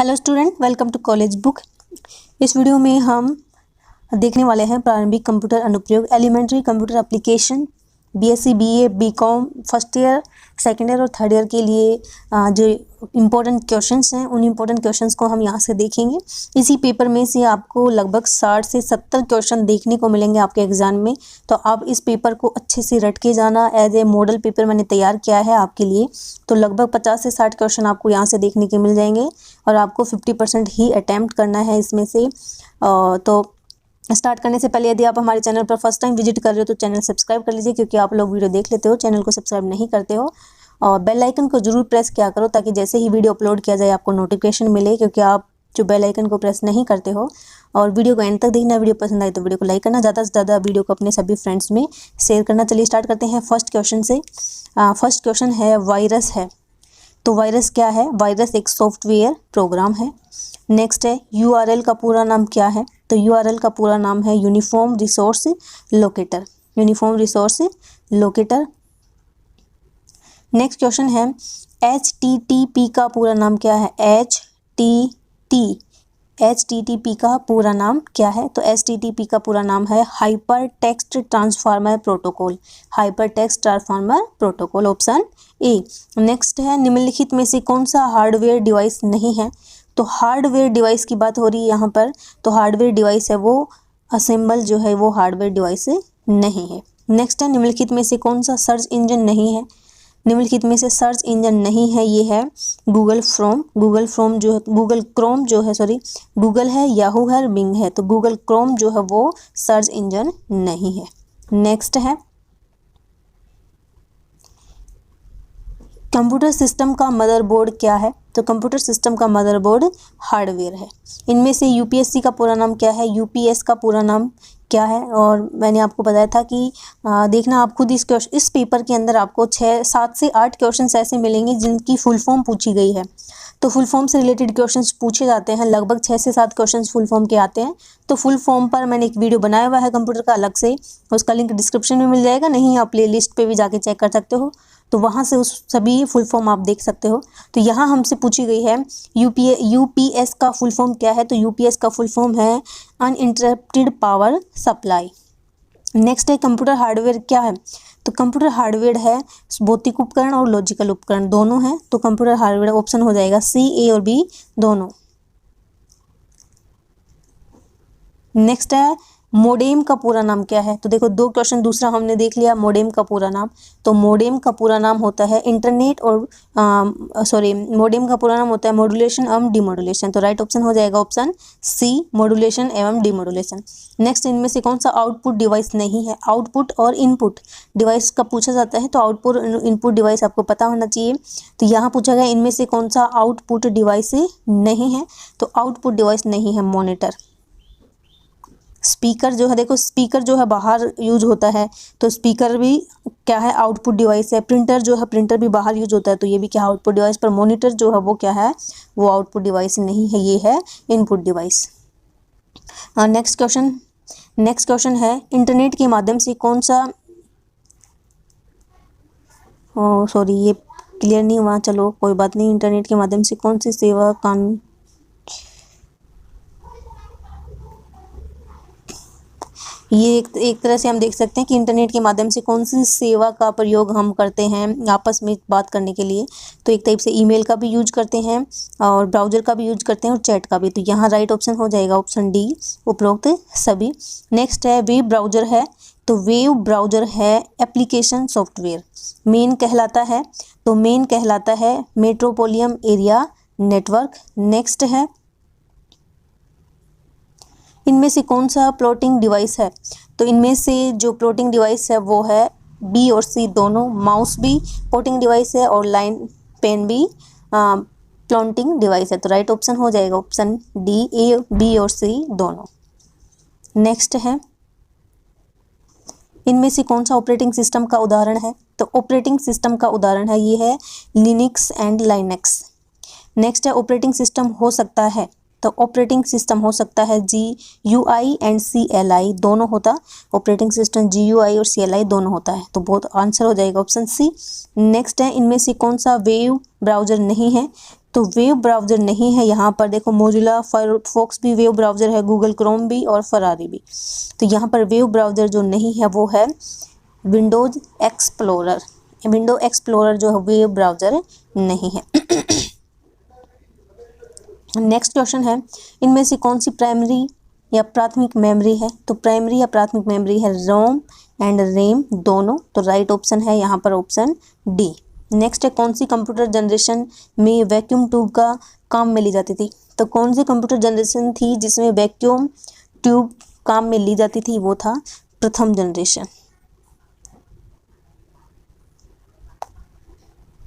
Hello student, welcome to college book. इस video में हम देखने वाले हैं प्रारंभिक कंप्यूटर अनुप्रयोग, elementary computer application, BSc, BA, BCom first year, second year और थर्ड ईयर के लिए जो इम्पोर्टेंट क्वेश्चंस हैं उन इम्पोर्टेंट क्वेश्चंस को हम यहाँ से देखेंगे। इसी पेपर में से आपको लगभग 60 से 70 क्वेश्चन देखने को मिलेंगे आपके एग्जाम में, तो आप इस पेपर को अच्छे से रट के जाना। एज ए मॉडल पेपर मैंने तैयार किया है आपके लिए, तो लगभग 50 से 60 क्वेश्चन आपको यहाँ से देखने के मिल जाएंगे और आपको 50% ही अटैम्प्ट करना है इसमें से। तो स्टार्ट करने से पहले यदि आप हमारे चैनल पर फर्स्ट टाइम विजिट कर रहे हो तो चैनल सब्सक्राइब कर लीजिए, क्योंकि आप लोग वीडियो देख लेते हो, चैनल को सब्सक्राइब नहीं करते हो। और बेल आइकन को जरूर प्रेस किया करो ताकि जैसे ही वीडियो अपलोड किया जाए आपको नोटिफिकेशन मिले, क्योंकि आप जो बेल आइकन को प्रेस नहीं करते हो। और वीडियो को एंड तक देखना। वीडियो पसंद आए तो वीडियो को लाइक करना, ज़्यादा से ज़्यादा वीडियो को अपने सभी फ्रेंड्स में शेयर करना। चलिए स्टार्ट करते हैं फर्स्ट क्वेश्चन से। फर्स्ट क्वेश्चन है वायरस है, तो वायरस क्या है? वायरस एक सॉफ्टवेयर प्रोग्राम है। नेक्स्ट है यूआरएल का पूरा नाम क्या है? तो यूआरएल का पूरा नाम है uniform resource locator, uniform resource locator. Next question है HTTP का पूरा नाम क्या है? HTTP का पूरा नाम क्या है? तो HTTP का पूरा नाम है hyper text transformer protocol, hyper text transformer protocol, option A. Next है निम्नलिखित में से कौन सा हार्डवेयर डिवाइस नहीं है? तो हार्डवेयर डिवाइस की बात हो रही है यहाँ पर, तो हार्डवेयर डिवाइस है वो असेंबल जो है वो हार्डवेयर डिवाइस नहीं है। नेक्स्ट है निम्नलिखित में से कौन सा सर्च इंजन नहीं है? निम्नलिखित में से सर्च इंजन नहीं है, ये है गूगल क्रोम। गूगल क्रोम जो है, गूगल है, याहू है, बिंग है, तो गूगल क्रोम जो है वो सर्च इंजन नहीं है। नेक्स्ट है कंप्यूटर सिस्टम का मदरबोर्ड क्या है? तो कंप्यूटर सिस्टम का मदरबोर्ड हार्डवेयर है। इनमें से यूपीएससी का पूरा नाम क्या है? यूपीएस का पूरा नाम क्या है? और मैंने आपको बताया था कि देखना आप खुद इस पेपर के अंदर आपको 7 से 8 क्वेश्चंस ऐसे मिलेंगे जिनकी फुल फॉर्म पूछी गई है। तो फुल फॉर्म से रिलेटेड क्वेश्चंस पूछे जाते हैं, लगभग 6 से 7 क्वेश्चंस फुल फॉर्म के आते हैं। तो फुल फॉर्म पर मैंने एक वीडियो बनाया हुआ है कंप्यूटर का अलग से, उसका लिंक डिस्क्रिप्शन में मिल जाएगा, नहीं आप प्ले लिस्ट पर भी जाके चेक कर सकते हो, तो वहाँ से उस सभी फुल फॉर्म आप देख सकते हो। तो यहाँ हमसे पूछी गई है यूपीएस का फुल फॉर्म क्या है? तो यूपीएस का फुल फॉर्म है अनइंटरप्टेड पावर सप्लाई। नेक्स्ट है कंप्यूटर हार्डवेयर क्या है? तो कंप्यूटर हार्डवेयर है भौतिक उपकरण और लॉजिकल उपकरण दोनों हैं, तो कंप्यूटर हार्डवेयर ऑप्शन हो जाएगा सी, ए और बी दोनों। नेक्स्ट है मोडेम का पूरा नाम क्या है? तो देखो 2 क्वेश्चन दूसरा हमने देख लिया, मोडेम का पूरा नाम। तो मोडेम का पूरा नाम होता है इंटरनेट और मोडेम का पूरा नाम होता है मॉड्यूलेशन एवं डिमॉड्यूलेशन, तो राइट ऑप्शन हो जाएगा ऑप्शन सी, मॉड्यूलेशन एवं डिमॉड्यूलेशन। नेक्स्ट इनमें से कौन सा आउटपुट डिवाइस नहीं है? आउटपुट और इनपुट डिवाइस का पूछा जाता है, तो आउटपुट इनपुट डिवाइस आपको पता होना चाहिए। तो यहाँ पूछा गया इनमें से कौन सा आउटपुट डिवाइस नहीं है? तो आउटपुट डिवाइस नहीं है मॉनिटर। स्पीकर जो है, देखो स्पीकर जो है बाहर यूज होता है, तो स्पीकर भी क्या है? आउटपुट डिवाइस है। प्रिंटर जो है, प्रिंटर भी बाहर यूज होता है, तो ये भी क्या है? Output device. पर मॉनिटर जो है वो क्या है? वो आउटपुट डिवाइस नहीं है, ये है इनपुट डिवाइस। नेक्स्ट क्वेश्चन है इंटरनेट के माध्यम से कौन सा, सॉरी ये क्लियर नहीं हुआ, चलो कोई बात नहीं। इंटरनेट के माध्यम से कौन सी सेवा कान, ये एक तरह से हम देख सकते हैं कि इंटरनेट के माध्यम से कौन सी सेवा का प्रयोग हम करते हैं आपस में बात करने के लिए। तो एक टाइप से ईमेल का भी यूज करते हैं और ब्राउज़र का भी यूज करते हैं और चैट का भी, तो यहाँ राइट ऑप्शन हो जाएगा ऑप्शन डी, उपरोक्त सभी। नेक्स्ट है वेब ब्राउज़र है, तो वेब ब्राउज़र है एप्लीकेशन सॉफ्टवेयर। मेन कहलाता है, तो मेन कहलाता है मेट्रोपोलियन एरिया नेटवर्क। नेक्स्ट है इनमें से कौन सा प्लॉटिंग डिवाइस है? तो इनमें से जो प्लॉटिंग डिवाइस है वो है बी और सी दोनों। माउस भी प्लॉटिंग डिवाइस है और लाइन पेन भी प्लॉटिंग डिवाइस है, तो राइट ऑप्शन हो जाएगा ऑप्शन डी, ए, बी और सी दोनों। नेक्स्ट है इनमें से कौन सा ऑपरेटिंग सिस्टम का उदाहरण है? तो ऑपरेटिंग सिस्टम का उदाहरण है ये है लिनक्स एंड लाइनेक्स। नेक्स्ट है ऑपरेटिंग सिस्टम हो सकता है, तो ऑपरेटिंग सिस्टम हो सकता है GUI एंड CLI दोनों होता, ऑपरेटिंग सिस्टम GUI और CLI दोनों होता है, तो बहुत आंसर हो जाएगा ऑप्शन सी। नेक्स्ट है इनमें से कौन सा वेब ब्राउज़र नहीं है? तो वेब ब्राउज़र नहीं है यहाँ पर। देखो मोजिला फायरफॉक्स भी वेब ब्राउज़र है, गूगल क्रोम भी और फरारी भी। तो यहाँ पर वेब ब्राउज़र जो नहीं है वो है विंडोज़ एक्सप्लोरर। विंडो एक्सप्लोरर जो है वेब ब्राउज़र नहीं है। नेक्स्ट क्वेश्चन है, इनमें से कौन सी प्राइमरी या प्राथमिक मेमोरी है? तो प्राइमरी या प्राथमिक मेमोरी है रोम एंड रैम दोनों। तो राइट ऑप्शन है यहाँ पर ऑप्शन डी। नेक्स्ट है, कौन सी कंप्यूटर जनरेशन में वैक्यूम ट्यूब का काम में ली जाती थी? तो कौन सी कंप्यूटर जनरेशन थी जिसमें वैक्यूम ट्यूब काम में ली जाती थी? वो था प्रथम जनरेशन।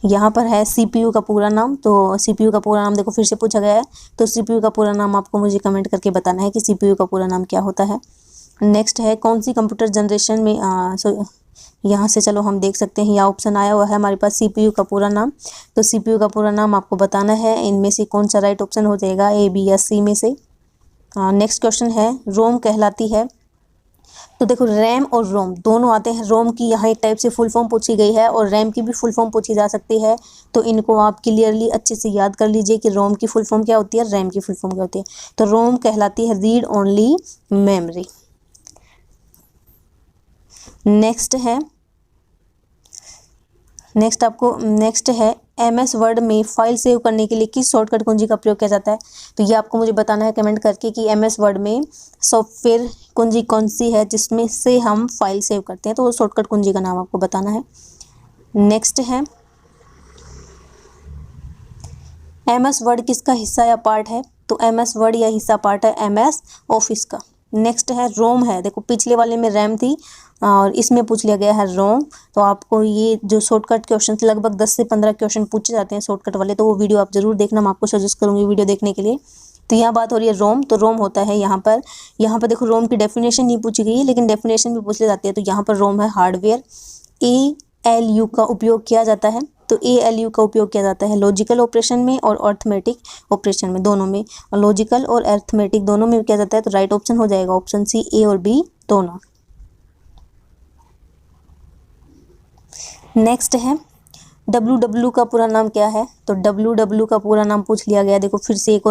यहाँ पर है सीपीयू का पूरा नाम। तो सीपीयू का पूरा नाम देखो फिर से पूछा गया है, तो सीपीयू का पूरा नाम आपको मुझे कमेंट करके बताना है कि सीपीयू का पूरा नाम क्या होता है। नेक्स्ट है, कौन सी कंप्यूटर जनरेशन में यहाँ से चलो हम देख सकते हैं, यहाँ ऑप्शन आया हुआ है हमारे पास सीपीयू का पूरा नाम। तो सीपीयू का पूरा नाम आपको बताना है, इनमें से कौन सा राइट ऑप्शन हो जाएगा, ए, बी या सी में से। नेक्स्ट क्वेश्चन है, रोम कहलाती है। तो देखो रैम और रोम दोनों आते हैं। रोम की यहाँ एक टाइप से फुल फॉर्म पूछी गई है और रैम की भी फुल फॉर्म पूछी जा सकती है। तो इनको आप क्लियरली अच्छे से याद कर लीजिए कि रोम की फुल फॉर्म क्या होती है, रैम की फुल फॉर्म क्या होती है। तो रोम कहलाती है रीड ओनली मेमोरी। नेक्स्ट है MS वर्ड में फाइल सेव करने के लिए किस शॉर्टकट कुंजी का प्रयोग किया जाता है? तो ये आपको मुझे बताना है कमेंट करके कि MS वर्ड में सॉफ्टवेयर कुंजी कौन सी है जिसमें से हम फाइल सेव करते हैं। तो वो शॉर्टकट कुंजी का नाम आपको बताना है। नेक्स्ट है, MS वर्ड किसका हिस्सा या पार्ट है? तो MS वर्ड या हिस्सा पार्ट है MS ऑफिस का। नेक्स्ट है, रोम है। देखो पिछले वाले में रैम थी और इसमें पूछ लिया गया है रोम। तो आपको ये जो शॉर्टकट क्वेश्चन लगभग 10 से 15 क्वेश्चन पूछे जाते हैं शॉर्टकट वाले, तो वो वीडियो आप जरूर देखना, मैं आपको सजेस्ट करूँगी वीडियो देखने के लिए। तो यहाँ बात हो रही है रोम। तो रोम होता है यहाँ पर देखो रोम की डेफिनेशन नहीं पूछी गई है लेकिन डेफिनेशन भी पूछ ली जाती है। तो यहाँ पर रोम है हार्डवेयर। ALU का उपयोग किया जाता है। तो ALU का उपयोग किया जाता है लॉजिकल ऑपरेशन में और अर्थमेटिक ऑपरेशन में, दोनों में। लॉजिकल और अर्थमेटिक दोनों में किया जाता है। तो राइट ऑप्शन हो जाएगा ऑप्शन सी, A और B दोनों। नेक्स्ट है, WW का पूरा नाम क्या है? तो WW का पूरा नाम पूछ लिया गया। देखो फिर से एक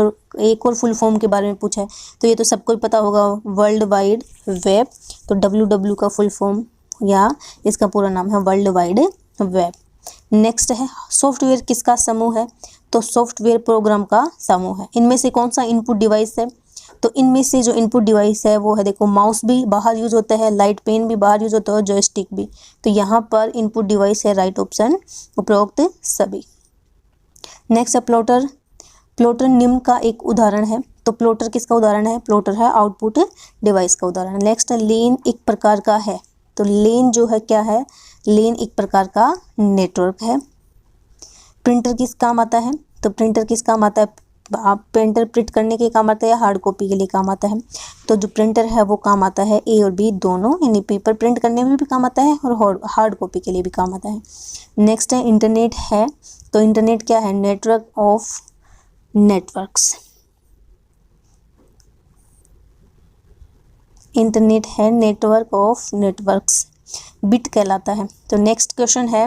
और फुल फॉर्म के बारे में पूछा है। तो ये तो सबको ही पता होगा, वर्ल्ड वाइड वेब। तो WW का फुल फॉर्म या इसका पूरा नाम है वर्ल्ड वाइड वेब। नेक्स्ट है, सॉफ्टवेयर किसका समूह है? तो सॉफ्टवेयर प्रोग्राम का समूह है। इनमें से कौन सा इनपुट डिवाइस है? तो इनमें से जो इनपुट डिवाइस है वो है, देखो माउस भी बाहर यूज होता है, लाइट पेन भी बाहर यूज होता है और जॉयस्टिक भी। तो यहाँ पर इनपुट डिवाइस है राइट ऑप्शन उपरोक्त सभी। नेक्स्ट है, प्लॉटर निम्न का एक उदाहरण है। तो प्लॉटर किसका उदाहरण है? प्लॉटर है आउटपुट डिवाइस का उदाहरण। नेक्स्ट है, लेन एक प्रकार का है। तो लेन जो है क्या है? लेन एक प्रकार का नेटवर्क है। प्रिंटर किस काम आता है? तो प्रिंटर किस काम आता है? आप प्रिंटर प्रिंट करने के काम आता है या हार्ड कॉपी के लिए काम आता है? तो जो प्रिंटर है वो काम आता है A और B दोनों, यानी पेपर प्रिंट करने में भी काम आता है और हार्ड कॉपी के लिए भी काम आता है। नेक्स्ट है, इंटरनेट है। तो इंटरनेट क्या है? Network of networks. इंटरनेट है नेटवर्क ऑफ नेटवर्क्स। बिट कहलाता है। तो नेक्स्ट क्वेश्चन है,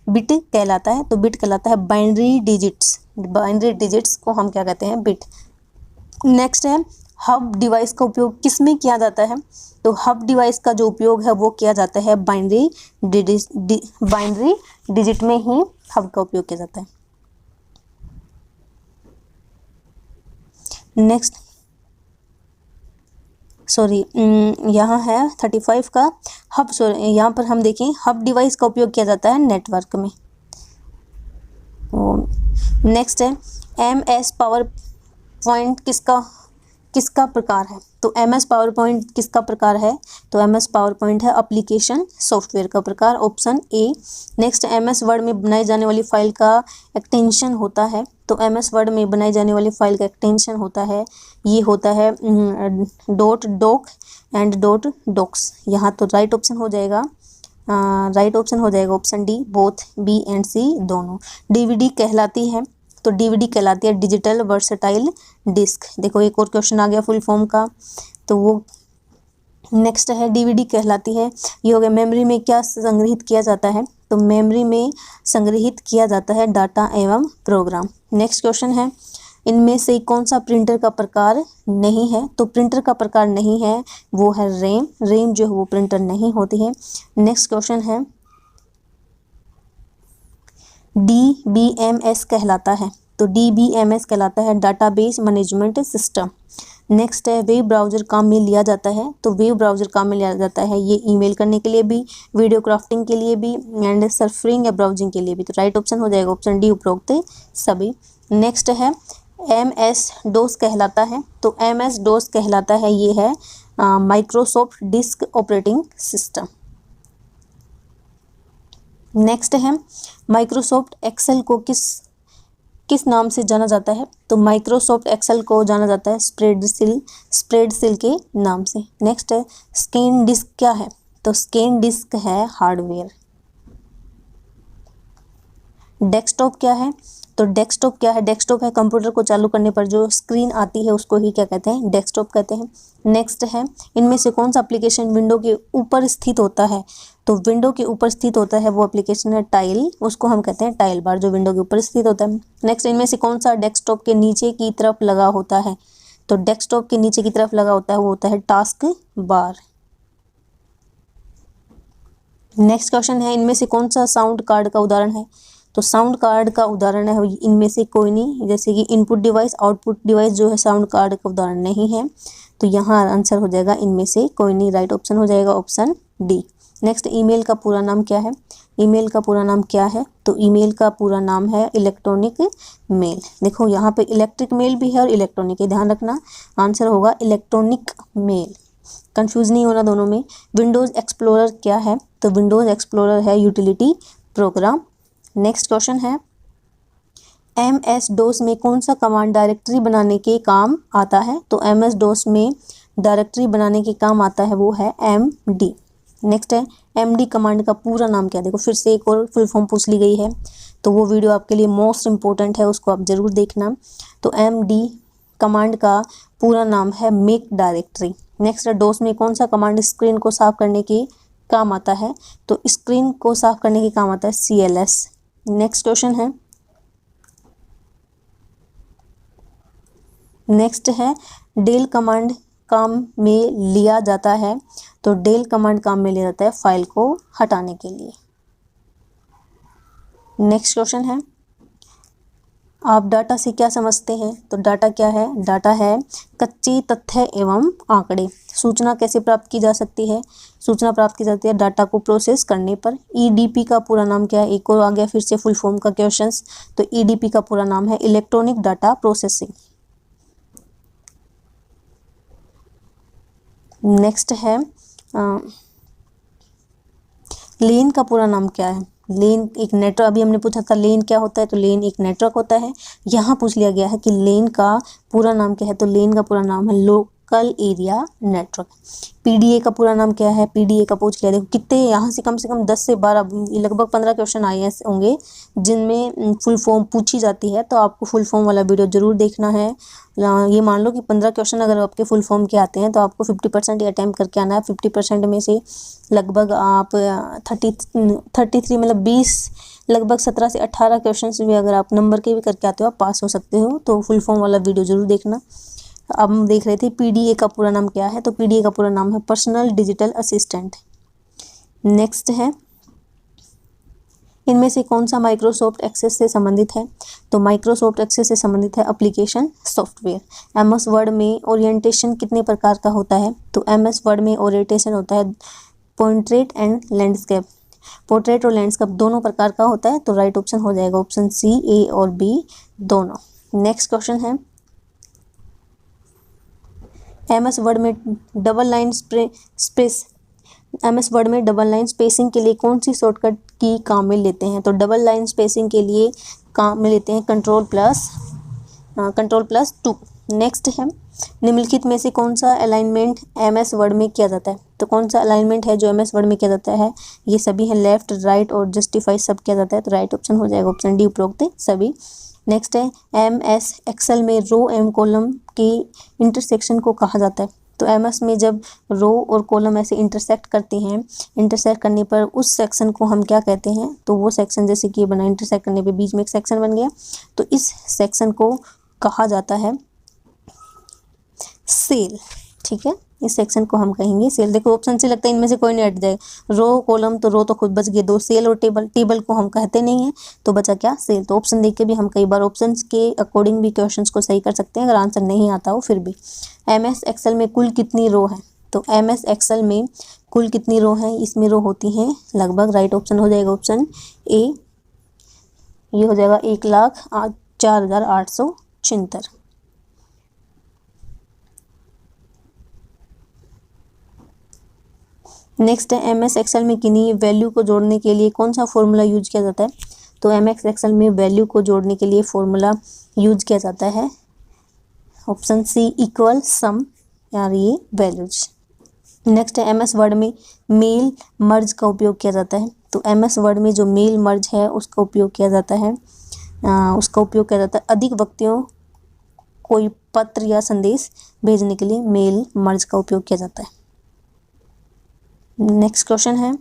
बिट कहलाता है। तो बिट कहलाता है बाइनरी डिजिट्स। बाइनरी डिजिट्स को हम क्या कहते हैं? बिट। नेक्स्ट है, हब डिवाइस का उपयोग किस में किया जाता है? तो हब डिवाइस का जो उपयोग है वो किया जाता है बाइनरी डिजिट में ही हब का उपयोग किया जाता है। नेक्स्ट यहाँ है 35 का हब। यहाँ पर हम देखें हब डिवाइस का उपयोग किया जाता है नेटवर्क में। नेक्स्ट है, MS पावर पॉइंट किसका प्रकार है? तो MS पावर पॉइंट किसका प्रकार है? तो MS पावर पॉइंट है एप्लीकेशन सॉफ्टवेयर का प्रकार, option A। Next, MS word में बनाई जाने वाली फाइल का एक्सटेंशन होता है। तो MS वर्ड में बनाई जाने वाली फाइल का एक्सटेंशन होता है, ये होता है dot doc and dot docx. यहाँ तो राइट ऑप्शन हो जाएगा option D, both B and C दोनों। DVD कहलाती है। तो DVD कहलाती है डिजिटल वर्सेटाइल डिस्क। देखो एक और क्वेश्चन आ गया फुल फॉर्म का, तो वो नेक्स्ट है DVD कहलाती है, ये हो गया मेमोरी में क्या संग्रहित किया जाता है? तो मेमोरी में संग्रहित किया जाता है डाटा एवं प्रोग्राम। नेक्स्ट क्वेश्चन है, इनमें से कौन सा प्रिंटर का प्रकार नहीं है? तो प्रिंटर का प्रकार नहीं है वो है रैम। रैम जो है वो प्रिंटर नहीं होती है। नेक्स्ट क्वेश्चन है, DBMS कहलाता है। तो DBMS कहलाता है डाटाबेस मैनेजमेंट सिस्टम। नेक्स्ट है, वेब ब्राउज़र काम में लिया जाता है। तो वेब ब्राउज़र काम में लिया जाता है ये ईमेल करने के लिए भी, वीडियो क्राफ्टिंग के लिए भी एंड सर्फिंग या ब्राउजिंग के लिए भी। तो राइट ऑप्शन हो जाएगा ऑप्शन डी, उपरोक्त सभी। नेक्स्ट है, MS DOS कहलाता है। तो MS DOS कहलाता है ये है Microsoft disk operating system. Next है, माइक्रोसॉफ्ट एक्सेल को किस नाम से जाना जाता है? तो माइक्रोसॉफ्ट एक्सेल को जाना जाता है स्प्रेडशीट के नाम से। नेक्स्ट है, स्कैन डिस्क क्या है? तो स्कैन डिस्क है हार्डवेयर। डेस्कटॉप क्या है? तो डेस्कटॉप क्या है? डेस्कटॉप है कंप्यूटर को चालू करने पर जो स्क्रीन आती है उसको ही क्या कहते हैं? डेस्कटॉप कहते हैं। नेक्स्ट है, इनमें से कौन सा एप्लीकेशन विंडो के ऊपर स्थित होता है? तो विंडो के ऊपर स्थित होता है वो एप्लीकेशन है टाइल, उसको हम कहते हैं टाइल बार, जो विंडो के ऊपर स्थित होता है। नेक्स्ट, इनमें से कौन सा डेस्कटॉप के नीचे की तरफ लगा होता है? तो डेस्कटॉप के नीचे की तरफ लगा होता है वो होता है टास्क बार। नेक्स्ट क्वेश्चन है, इनमें से कौन सा साउंड कार्ड का उदाहरण है? तो साउंड कार्ड का उदाहरण है इनमें से कोई नहीं, जैसे कि इनपुट डिवाइस, आउटपुट डिवाइस जो है साउंड कार्ड का उदाहरण नहीं है। तो यहाँ आंसर हो जाएगा इनमें से कोई नहीं, राइट ऑप्शन हो जाएगा ऑप्शन डी। नेक्स्ट, ईमेल का पूरा नाम क्या है? ईमेल का पूरा नाम क्या है? तो ईमेल का पूरा नाम है इलेक्ट्रॉनिक मेल। देखो यहाँ पे इलेक्ट्रिक मेल भी है और इलेक्ट्रॉनिक है, ध्यान रखना, आंसर होगा इलेक्ट्रॉनिक मेल, कंफ्यूज नहीं होना दोनों में। विंडोज़ एक्सप्लोरर क्या है? तो विंडोज़ एक्सप्लोरर है यूटिलिटी प्रोग्राम। नेक्स्ट क्वेश्चन है, MS DOS में कौन सा कमांड डायरेक्टरी बनाने के काम आता है? तो MS DOS में डायरेक्टरी बनाने के काम आता है वो है MD। नेक्स्ट है, MD कमांड का पूरा नाम क्या है? देखो फिर से एक और फुल फॉर्म पूछ ली गई है, तो वो वीडियो आपके लिए मोस्ट इम्पोर्टेंट है, उसको आप ज़रूर देखना। तो MD कमांड का पूरा नाम है मेक डायरेक्टरी। नेक्स्ट है, DOS में कौन सा कमांड स्क्रीन को साफ करने के काम आता है? तो स्क्रीन को साफ करने के काम आता है CLS। नेक्स्ट क्वेश्चन है, नेक्स्ट है, डेल कमांड काम में लिया जाता है। तो डेल कमांड काम में लिया जाता है फाइल को हटाने के लिए। नेक्स्ट क्वेश्चन है, आप डाटा से क्या समझते हैं? तो डाटा क्या है? डाटा है कच्चे तथ्य एवं आंकड़े। सूचना कैसे प्राप्त की जा सकती है? सूचना प्राप्त की जाती है डाटा को प्रोसेस करने पर। EDP का पूरा नाम क्या है? एक और आ गया फिर से फुल फॉर्म का क्वेश्चंस। तो EDP का पूरा नाम है इलेक्ट्रॉनिक डाटा प्रोसेसिंग। नेक्स्ट है, लेन का पूरा नाम क्या है? लेन एक नेटवर्क, अभी हमने पूछा था लेन क्या होता है, तो लेन एक नेटवर्क होता है। यहाँ पूछ लिया गया है कि लेन का पूरा नाम क्या है? तो लेन का पूरा नाम है लोकल एरिया नेटवर्क। PDA का पूरा नाम क्या है? PDA का पूछ लिया, देखो कितने यहाँ से कम 10 से 12 लगभग 15 क्वेश्चन आए होंगे जिनमें फुल फॉर्म पूछी जाती है, तो आपको फुल फॉर्म वाला वीडियो ज़रूर देखना है। ये मान लो कि 15 क्वेश्चन अगर आपके फुल फॉर्म के आते हैं तो आपको 50% ये अटैम्प्ट करके आना है। 50% में से लगभग आप 33 मतलब 20 लगभग 17 से 18 क्वेश्चन भी अगर आप नंबर के भी करके आते हो आप पास हो सकते हो। तो फुल फॉर्म वाला वीडियो ज़रूर देखना। अब हम देख रहे थे PDA का पूरा नाम क्या है? तो PDA का पूरा नाम है पर्सनल डिजिटल असिस्टेंट। नेक्स्ट है, इनमें से कौन सा माइक्रोसॉफ्ट एक्सेस से संबंधित है? तो माइक्रोसॉफ्ट एक्सेस से संबंधित है एप्लीकेशन सॉफ्टवेयर। MS वर्ड में ओरिएंटेशन कितने प्रकार का होता है? तो MS वर्ड में ओरिएंटेशन होता है पोर्ट्रेट एंड लैंडस्केप। पोर्ट्रेट और लैंडस्केप दोनों प्रकार का होता है। तो राइट ऑप्शन हो जाएगा ऑप्शन C, A और B दोनों। नेक्स्ट क्वेश्चन है, MS वर्ड में डबल लाइन स्पेसिंग के लिए कौन सी शॉर्टकट की काम में लेते हैं? तो डबल लाइन स्पेसिंग के लिए काम में लेते हैं Ctrl+2। नेक्स्ट है, निम्नलिखित में से कौन सा अलाइनमेंट MS वर्ड में किया जाता है? तो कौन सा अलाइनमेंट है जो MS वर्ड में किया जाता है? ये सभी है लेफ्ट, राइट और जस्टिफाई सब किया जाता है। तो राइट ऑप्शन हो जाएगा ऑप्शन डी, उपरोक्त सभी। नेक्स्ट है, MS एक्सेल में रो एवं कॉलम के इंटरसेक्शन को कहा जाता है। तो एमएस में जब रो और कॉलम ऐसे इंटरसेक्ट करती हैं, इंटरसेक्ट करने पर उस सेक्शन को हम क्या कहते हैं, तो वो सेक्शन जैसे कि ये बना, इंटरसेक्ट करने पे बीच में एक सेक्शन बन गया, तो इस सेक्शन को कहा जाता है सेल। ठीक है, इस सेक्शन को हम कहेंगे सेल। देखो ऑप्शन से लगता है इनमें से कोई नहीं हट जाएगा, रो कॉलम, तो रो तो खुद बच गए दो, सेल और टेबल, टेबल को हम कहते नहीं हैं, तो बचा क्या, सेल। तो ऑप्शन देख के भी हम कई बार ऑप्शन के अकॉर्डिंग भी क्वेश्चंस को सही कर सकते हैं, अगर आंसर नहीं आता हो फिर भी। एमएस एक्सेल में कुल कितनी रो है, तो एमएस एक्सेल में कुल कितनी रो है, इसमें रो होती हैं लगभग, राइट ऑप्शन हो जाएगा ऑप्शन ए, ये हो जाएगा 1,04,876। नेक्स्ट है एमएस एक्सेल में किन्हीं वैल्यू को जोड़ने के लिए कौन सा फॉर्मूला यूज किया जाता है, तो एमएस एक्सेल में वैल्यू को जोड़ने के लिए फॉर्मूला यूज किया जाता है ऑप्शन सी, इक्वल सम, यार ये वैल्यूज। नेक्स्ट है एमएस वर्ड में मेल मर्ज का उपयोग किया जाता है, तो एमएस वर्ड में जो मेल मर्ज है उसका उपयोग किया जाता है, अधिक व्यक्तियों कोई पत्र या संदेश भेजने के लिए मेल मर्ज का उपयोग किया जाता है। नेक्स्ट क्वेश्चन है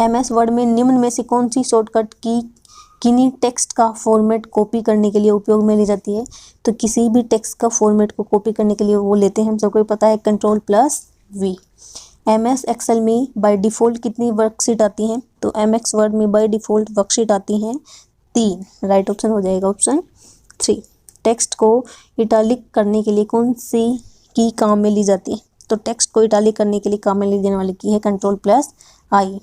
एमएस वर्ड में निम्न में से कौन सी शॉर्टकट की किन्हीं टेक्स्ट का फॉर्मेट कॉपी करने के लिए उपयोग में ली जाती है, तो किसी भी टेक्स्ट का फॉर्मेट को कॉपी करने के लिए वो लेते हैं, हम सबको पता है Ctrl+V। एमएस एक्सेल में बाय डिफ़ॉल्ट कितनी वर्कशीट आती हैं, तो एमएस वर्ड में बाय डिफ़ॉल्ट वर्कशीट आती हैं 3, राइट ऑप्शन हो जाएगा ऑप्शन 3। टेक्स्ट को इटालिक करने के लिए कौन सी की काम में ली जाती है, तो टेक्स्ट को इटालिक करने के लिए काम में ली जाने वाली की है Ctrl+I।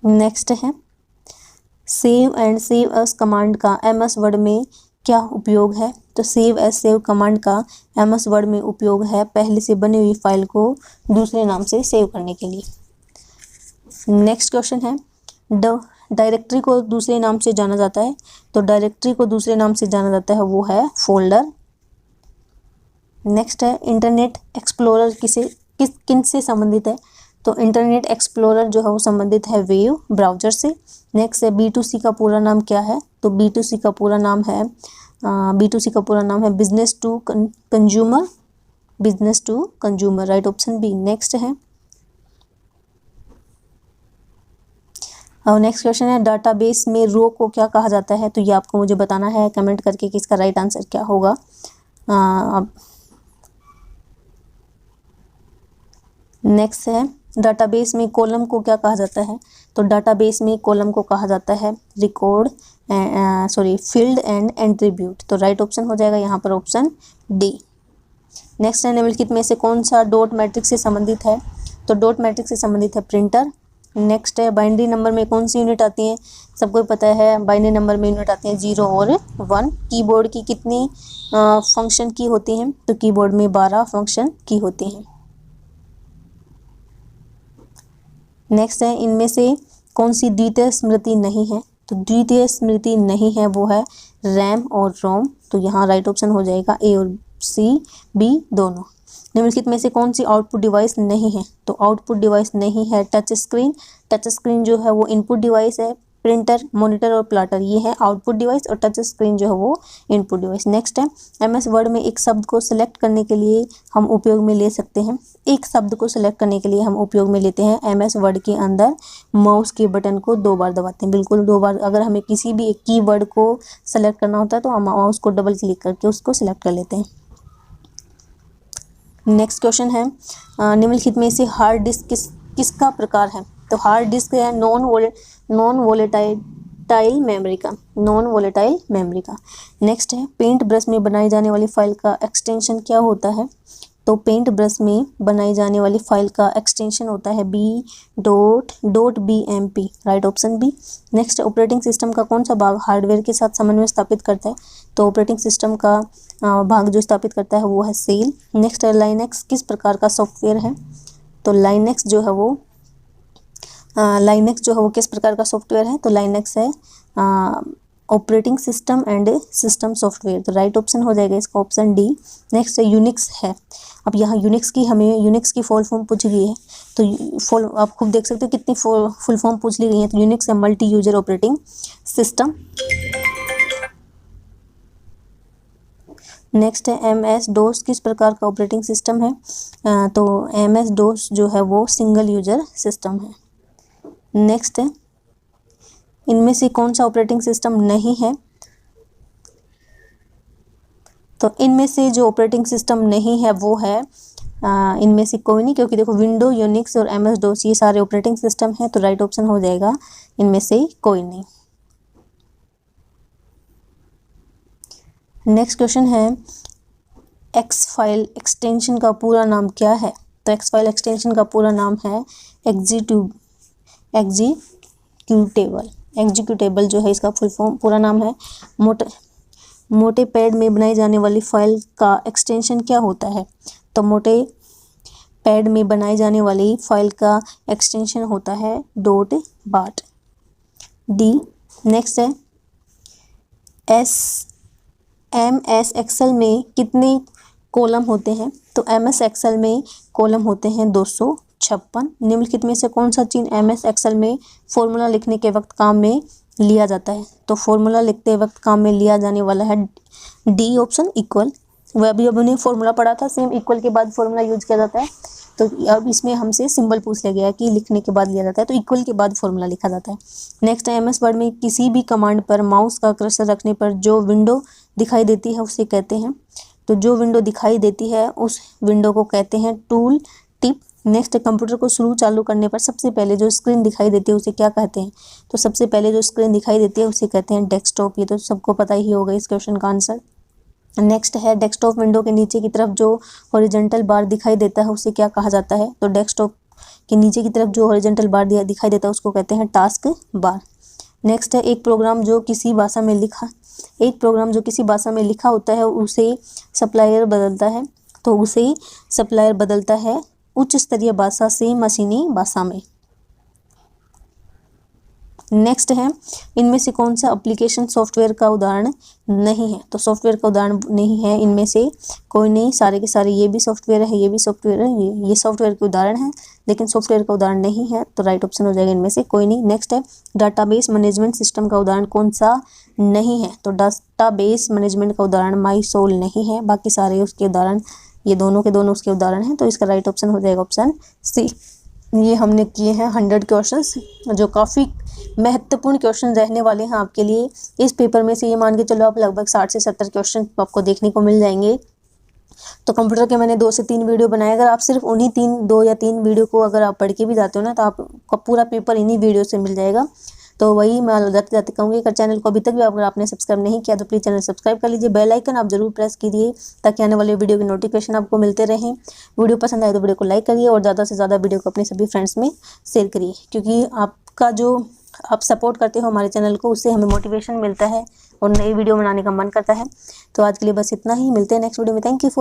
नेक्स्ट है save and save S command का एमएस वर्ड में क्या उपयोग है, तो सेव एस सेव कमांड का एमएस वर्ड में उपयोग है पहले से बनी हुई फाइल को दूसरे नाम से सेव करने के लिए। नेक्स्ट क्वेश्चन है डायरेक्टरी को दूसरे नाम से जाना जाता है, तो डायरेक्टरी को दूसरे नाम से जाना जाता है वो है फोल्डर। नेक्स्ट है इंटरनेट एक्सप्लोरर किन से संबंधित है, तो इंटरनेट एक्सप्लोरर जो है वो संबंधित है वेव ब्राउज़र से। नेक्स्ट है B2C का पूरा नाम क्या है, तो B2C का पूरा नाम है business to consumer, right option B. Next है और नेक्स्ट क्वेश्चन है डाटाबेस में रो को क्या कहा जाता है, तो ये आपको मुझे बताना है कमेंट करके कि इसका राइट आंसर क्या होगा। नेक्स्ट है डाटाबेस में कॉलम को क्या कहा जाता है, तो डाटाबेस में कॉलम को कहा जाता है फील्ड एंड एट्रीब्यूट, तो राइट ऑप्शन हो जाएगा यहाँ पर ऑप्शन डी। नेक्स्ट है निम्नलिखित में से कौन सा डॉट मैट्रिक्स से संबंधित है, तो डॉट मैट्रिक्स से संबंधित है प्रिंटर। नेक्स्ट है बाइनरी नंबर में कौन सी यूनिट आती है, सबको पता है बाइनरी नंबर में यूनिट आती है 0 और 1। कीबोर्ड की कितनी फंक्शन की होती हैं, तो कीबोर्ड में 12 फंक्शन की होती हैं। नेक्स्ट है इनमें से कौन सी द्वितीय स्मृति नहीं है, तो द्वितीय स्मृति नहीं है वो है रैम और रोम, तो यहाँ राइट ऑप्शन हो जाएगा ए और सी, बी दोनों। निम्नलिखित में से कौन सी आउटपुट डिवाइस नहीं है, तो आउटपुट डिवाइस नहीं है टच स्क्रीन। टच स्क्रीन जो है वो इनपुट डिवाइस है, प्रिंटर, मॉनिटर और प्लाटर ये है आउटपुट डिवाइस और टच स्क्रीन जो है वो इनपुट डिवाइस। नेक्स्ट है एमएस वर्ड में एक शब्द को सिलेक्ट करने के लिए हम उपयोग में ले सकते हैं, एक शब्द को सिलेक्ट करने के लिए हम उपयोग में लेते हैं एमएस वर्ड के अंदर माउस के बटन को 2 बार दबाते हैं, बिल्कुल 2 बार। अगर हमें किसी भी एक कीवर्ड को सेलेक्ट करना होता है तो हम माउस को डबल क्लिक करके उसको सिलेक्ट कर लेते हैं। नेक्स्ट क्वेश्चन है निम्नलिखित में से हार्ड डिस्क किसका प्रकार है, तो हार्ड डिस्क है नॉन वोलेटाइल मेमोरी का। नेक्स्ट है पेंट ब्रश में बनाई जाने वाली फाइल का एक्सटेंशन क्या होता है, तो पेंट ब्रश में बनाई जाने वाली फाइल का एक्सटेंशन होता है .bmp, right option B. Next operating system का कौन सा भाग हार्डवेयर के साथ समन्वय स्थापित करता है, तो ऑपरेटिंग सिस्टम का भाग जो स्थापित करता है वो है सेल। नेक्स्ट है लाइनेक्स किस प्रकार का सॉफ्टवेयर है, तो लाइनेक्स जो है वो किस प्रकार का सॉफ्टवेयर है, तो लाइनेक्स है operating system and system software, तो राइट ऑप्शन हो जाएगा इसका ऑप्शन डी। नेक्स्ट है यूनिक्स है। अब यहाँ यूनिक्स की फुल फॉर्म पूछी गई है, तो आप खुद देख सकते हो कितनी फुल फॉर्म पूछ ली गई है, तो यूनिक्स है multi user operating system. Next है MS DOS किस प्रकार का ऑपरेटिंग सिस्टम है? तो MS DOS जो है वो सिंगल यूजर सिस्टम है। नेक्स्ट है, इनमें से कौन सा ऑपरेटिंग सिस्टम नहीं है? तो इनमें से जो ऑपरेटिंग सिस्टम नहीं है वो है इनमें से कोई नहीं, क्योंकि देखो विंडो, यूनिक्स और MS DOS ये सारे ऑपरेटिंग सिस्टम है, तो राइट ऑप्शन हो जाएगा इनमें से कोई नहीं। नेक्स्ट क्वेश्चन है, एक्स फाइल एक्सटेंशन का पूरा नाम क्या है? तो एक्स फाइल एक्सटेंशन का पूरा नाम है एग्जीक्यूटेबल जो है इसका फुल फॉर्म पूरा नाम है। मोटे पैड में बनाई जाने वाली फाइल का एक्सटेंशन क्या होता है? तो मोटे पैड में बनाई जाने वाली फाइल का एक्सटेंशन होता है .bat। डी। नेक्स्ट है, MS एक्सेल में कितने कॉलम होते हैं? तो MS एक्सेल में कॉलम होते हैं 256। निम्नलिखित में से कौन सा चिन्ह MS एक्सेल में फॉर्मूला लिखने के वक्त काम में लिया जाता है? तो फॉर्मूला लिखते वक्त काम में लिया जाने वाला है डी ऑप्शन, इक्वल। वह अभी हमने फॉर्मूला पढ़ा था, सेम इक्वल के बाद फॉर्मूला यूज किया जाता है। तो अब इसमें हमसे सिंबल पूछ लिया गया कि लिखने के बाद लिया जाता है, तो इक्वल के बाद फॉर्मूला लिखा जाता है। नेक्स्ट है, MS वर्ड में किसी भी कमांड पर माउस का कर्सर रखने पर जो विंडो दिखाई देती है उसे कहते हैं? तो जो विंडो दिखाई देती है उस विंडो को कहते हैं टूल टिप। नेक्स्ट, कंप्यूटर को शुरू चालू करने पर सबसे पहले जो स्क्रीन दिखाई देती है उसे क्या कहते हैं? तो सबसे पहले जो स्क्रीन दिखाई देती है उसे कहते हैं डेस्कटॉप। ये तो सबको पता ही होगा इस क्वेश्चन का आंसर। नेक्स्ट है, डेस्कटॉप विंडो के नीचे की तरफ जो हॉरिजॉन्टल बार दिखाई देता है उसे क्या कहा जाता है? तो डेस्कटॉप के नीचे की तरफ जो हॉरिजॉन्टल बार दिखाई देता है उसको कहते हैं टास्क बार। नेक्स्ट है, एक प्रोग्राम जो किसी भाषा में लिखा होता है उसे सप्लायर बदलता है। तो उसे सप्लायर बदलता है उच्च स्तरीय भाषा से मशीनी भाषा में। नेक्स्ट है, इनमें से कौन सा एप्लीकेशन सॉफ्टवेयर का उदाहरण नहीं है? तो सॉफ्टवेयर का उदाहरण नहीं है इनमें से कोई नहीं, सारे के सारे ये भी सॉफ्टवेयर है, ये भी सॉफ्टवेयर है, ये सॉफ्टवेयर के उदाहरण है, लेकिन सॉफ्टवेयर का उदाहरण नहीं है, तो राइट ऑप्शन हो जाएगा इनमें से कोई नहीं। नेक्स्ट है, डाटाबेस मैनेजमेंट सिस्टम का उदाहरण कौन सा नहीं है? तो डाटाबेस मैनेजमेंट का उदाहरण माईसोल नहीं है, बाकी सारे उसके उदाहरण, ये दोनों के दोनों उसके उदाहरण हैं, तो इसका राइट ऑप्शन हो जाएगा ऑप्शन सी। ये हमने किए हैं 100 क्वेश्चंस, जो काफ़ी महत्वपूर्ण क्वेश्चन रहने वाले हैं आपके लिए। इस पेपर में से ये मान के चलो आप लगभग 60 से 70 क्वेश्चन आपको देखने को मिल जाएंगे। तो कंप्यूटर के मैंने 2 से 3 वीडियो बनाए, अगर आप सिर्फ उन्हीं 2 या 3 वीडियो को अगर आप पढ़ के भी जाते हो ना, तो आपका पूरा पेपर इन्हीं वीडियो से मिल जाएगा। तो वही मैं जाते जाते कहूँगी, अगर चैनल को अभी तक भी अगर आपने सब्सक्राइब नहीं किया तो प्लीज़ चैनल सब्सक्राइब कर लीजिए, बेल आइकन आप जरूर प्रेस कीजिए ताकि आने वाले वीडियो के नोटिफिकेशन आपको मिलते रहें। वीडियो पसंद आए तो वीडियो को लाइक करिए और ज़्यादा से ज़्यादा वीडियो को अपने सभी फ्रेंड्स में शेयर करिए, क्योंकि आपका जो आप सपोर्ट करते हो हमारे चैनल को, उससे हमें मोटिवेशन मिलता है और नई वीडियो बनाने का मन करता है। तो आज के लिए बस इतना ही, मिलते हैं नेक्स्ट वीडियो में। Thank you for